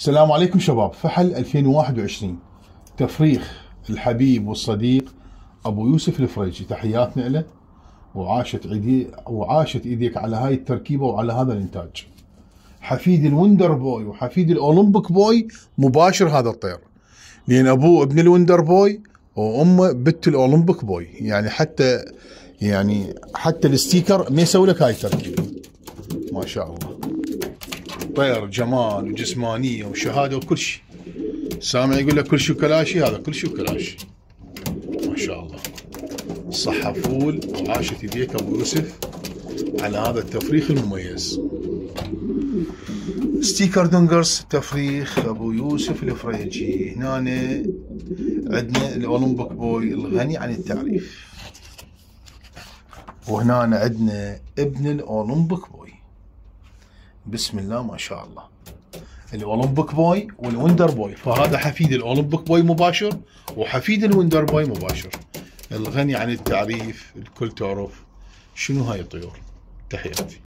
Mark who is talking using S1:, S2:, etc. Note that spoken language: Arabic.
S1: السلام عليكم شباب. فحل 2021 تفريخ الحبيب والصديق ابو يوسف الفريجي، تحياتنا له وعاشت ايديك على هاي التركيبه وعلى هذا الانتاج. حفيد الوندر بوي وحفيد الاولمبيك بوي مباشر هذا الطير، لان ابوه ابن الوندر بوي وامه بنت الاولمبيك بوي، يعني حتى الستيكر ما يسوي لك هاي التركيبه. ما شاء الله، طير جمال وجسمانيه وشهاده وكل شيء. سامع يقول لك كل شيء كلاشي، هذا كل شيء كلاشي. ما شاء الله، صحة فول وعاشت يديك ابو يوسف على هذا التفريخ المميز. ستيكر دنجرز تفريخ ابو يوسف الفريجي. هنا عندنا الاولمبيك بوي الغني عن التعريف، وهنا عندنا ابن الاولمبيك بوي. بسم الله ما شاء الله، الاولمبيك بوي والويندر بوي. فهذا حفيد الاولمبيك بوي مباشر وحفيد الويندر بوي مباشر، الغني عن التعريف. الكل تعرف شنو هاي الطيور. تحياتي.